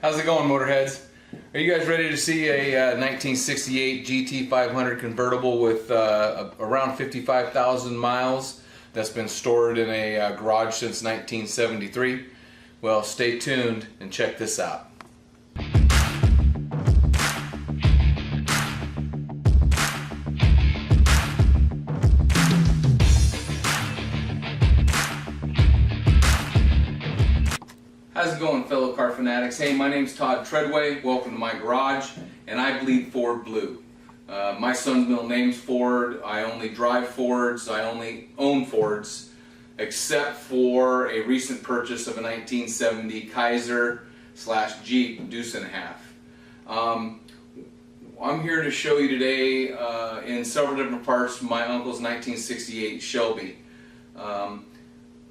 How's it going, Motorheads? Are you guys ready to see a 1968 GT500 convertible with around 55,000 miles that's been stored in a garage since 1973? Well, stay tuned and check this out. How's it going, fellow car fanatics? Hey, my name's Todd Treadway. Welcome to my garage, and I bleed Ford blue. My son's middle name's Ford. I only drive Fords. I only own Fords, except for a recent purchase of a 1970 Kaiser / Jeep Deuce and a Half. I'm here to show you today in several different parts my uncle's 1968 Shelby.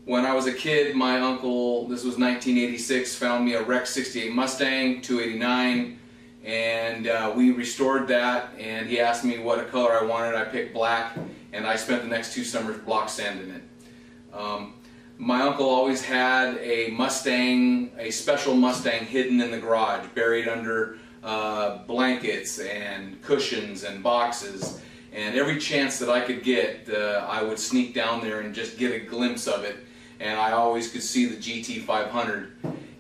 When I was a kid, my uncle, this was 1986, found me a wrecked 68 Mustang 289, and we restored that, and he asked me what color I wanted. I picked black, and I spent the next 2 summers block sanding it. My uncle always had a Mustang, a special Mustang hidden in the garage, buried under blankets and cushions and boxes, and every chance that I could get, I would sneak down there and just get a glimpse of it. And I always could see the GT500.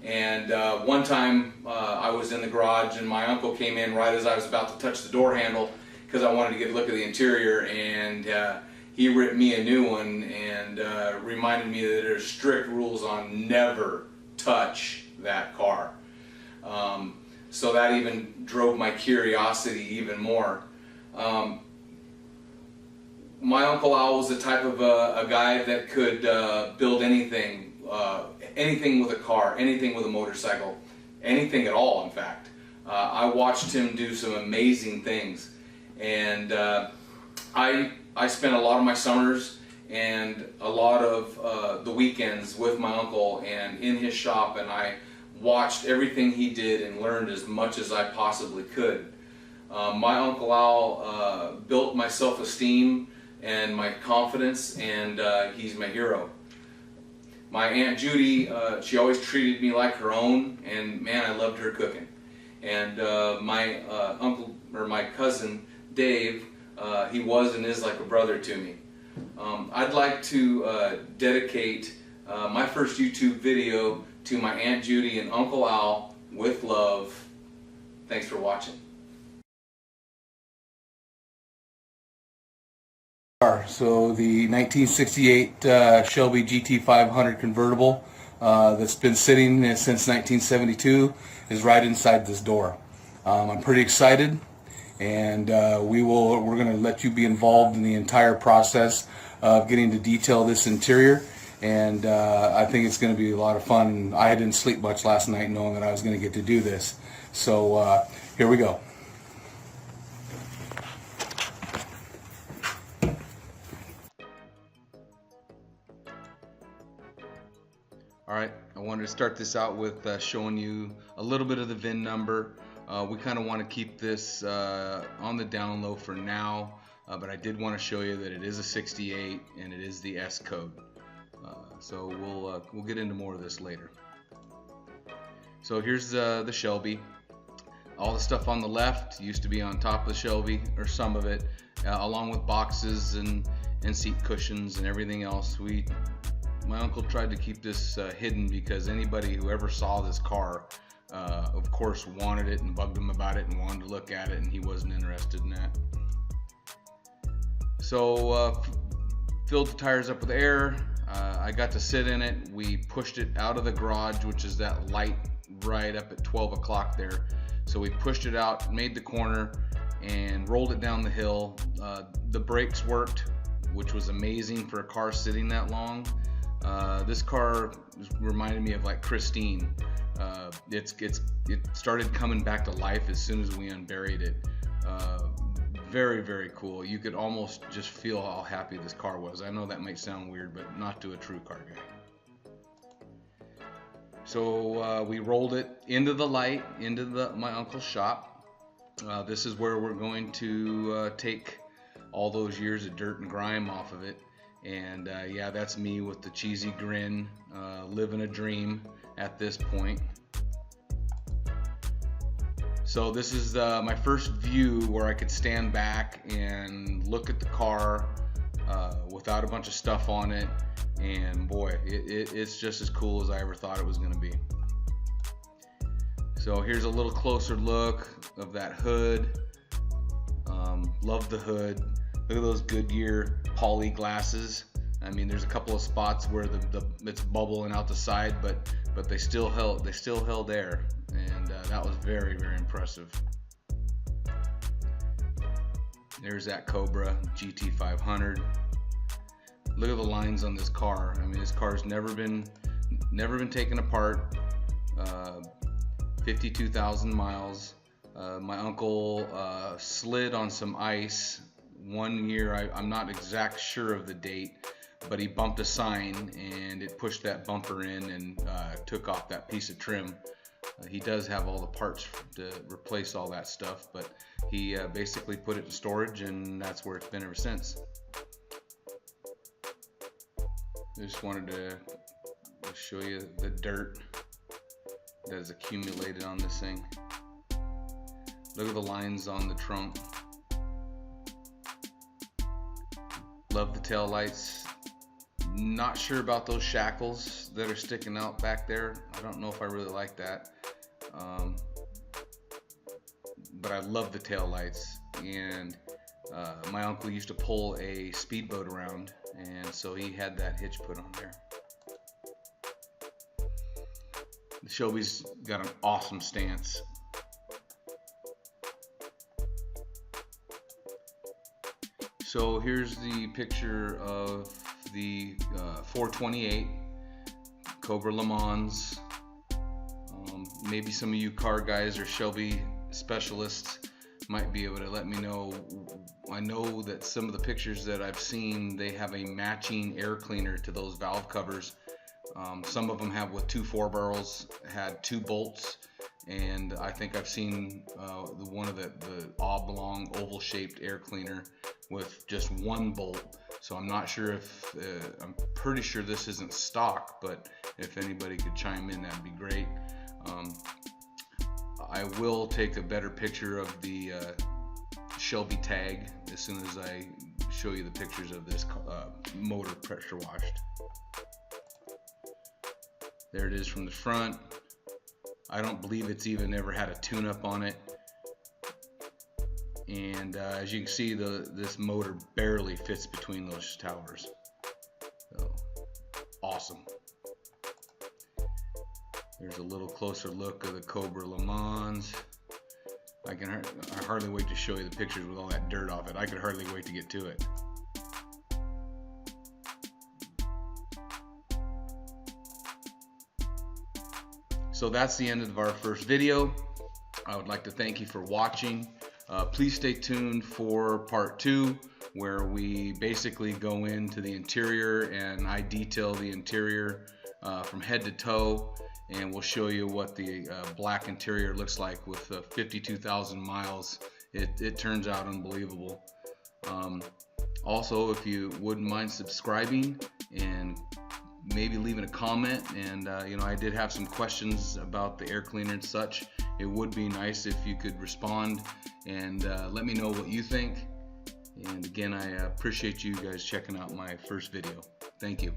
And one time I was in the garage and my uncle came in right as I was about to touch the door handle because I wanted to get a look at the interior, and he ripped me a new one and reminded me that there's strict rules on never touch that car. So that even drove my curiosity even more. My Uncle Al was the type of a guy that could build anything, anything with a car, anything with a motorcycle, anything at all, in fact. I watched him do some amazing things, and I spent a lot of my summers and a lot of the weekends with my uncle and in his shop, and I watched everything he did and learned as much as I possibly could. My Uncle Al built my self-esteem and my confidence, and he's my hero. My Aunt Judy, she always treated me like her own, and man, I loved her cooking. And my uncle, or my cousin Dave, he was and is like a brother to me. I'd like to dedicate my first YouTube video to my Aunt Judy and Uncle Al with love. Thanks for watching. So the 1968 Shelby GT500 convertible that's been sitting since 1972 is right inside this door. I'm pretty excited, and we're going to let you be involved in the entire process of getting to detail this interior, and I think it's going to be a lot of fun. I didn't sleep much last night knowing that I was going to get to do this. So here we go. Alright, I wanted to start this out with showing you a little bit of the VIN number. We kind of want to keep this on the down low for now, but I did want to show you that it is a 68 and it is the S code. So we'll get into more of this later. So here's the Shelby. All the stuff on the left used to be on top of the Shelby, or some of it, along with boxes and seat cushions and everything else. My uncle tried to keep this hidden because anybody who ever saw this car, of course, wanted it and bugged him about it and wanted to look at it, and he wasn't interested in that. So filled the tires up with air. I got to sit in it. We pushed it out of the garage, which is that light right up at 12 o'clock there. So we pushed it out, made the corner, and rolled it down the hill. The brakes worked, which was amazing for a car sitting that long. This car reminded me of like Christine. It started coming back to life as soon as we unburied it. Very, very cool. You could almost just feel how happy this car was. I know that might sound weird, but not to a true car guy. So we rolled it into the light, into my uncle's shop. This is where we're going to take all those years of dirt and grime off of it. And yeah, that's me with the cheesy grin, living a dream at this point. So this is my first view where I could stand back and look at the car without a bunch of stuff on it, and boy, it's just as cool as I ever thought it was going to be. So here's a little closer look of that hood. Love the hood. Look at those Goodyear poly glasses. I mean, there's a couple of spots where it's bubbling out the side, but they still held air, and that was very, very impressive. There's that Cobra GT500. Look at the lines on this car. I mean, this car's never been taken apart. 52,000 miles. My uncle slid on some ice one year. I'm not exact sure of the date, but he bumped a sign and it pushed that bumper in and took off that piece of trim. He does have all the parts to replace all that stuff, but he basically put it in storage, and that's where it's been ever since. I just wanted to show you the dirt that has accumulated on this thing. Look at the lines on the trunk. Love the tail lights. Not sure about those shackles that are sticking out back there. I don't know if I really like that. But I love the tail lights, and my uncle used to pull a speedboat around, and so he had that hitch put on there. The Shelby's got an awesome stance. So here's the picture of the 428 Cobra Le Mans. Maybe some of you car guys or Shelby specialists might be able to let me know. I know that some of the pictures that I've seen, they have a matching air cleaner to those valve covers. Some of them have with 2 4-barrels, had 2 bolts, and I think I've seen one of the oblong oval shaped air cleaner with just 1 bolt. So I'm not sure if I'm pretty sure this isn't stock, but if anybody could chime in, that'd be great. I will take a better picture of the Shelby tag as soon as I show you the pictures of this motor pressure washed. There it is from the front. I don't believe it's even ever had a tune-up on it. And as you can see, this motor barely fits between those towers. So, awesome. There's a little closer look of the Cobra Le Mans. I hardly wait to show you the pictures with all that dirt off it. I could hardly wait to get to it. So that's the end of our first video. I would like to thank you for watching. Please stay tuned for part 2, where we basically go into the interior and I detail the interior from head to toe, and we'll show you what the black interior looks like with 52,000 miles. It turns out unbelievable. Also, if you wouldn't mind subscribing and maybe leaving a comment, and I did have some questions about the air cleaner and such. It would be nice if you could respond and let me know what you think. And again, I appreciate you guys checking out my first video. Thank you.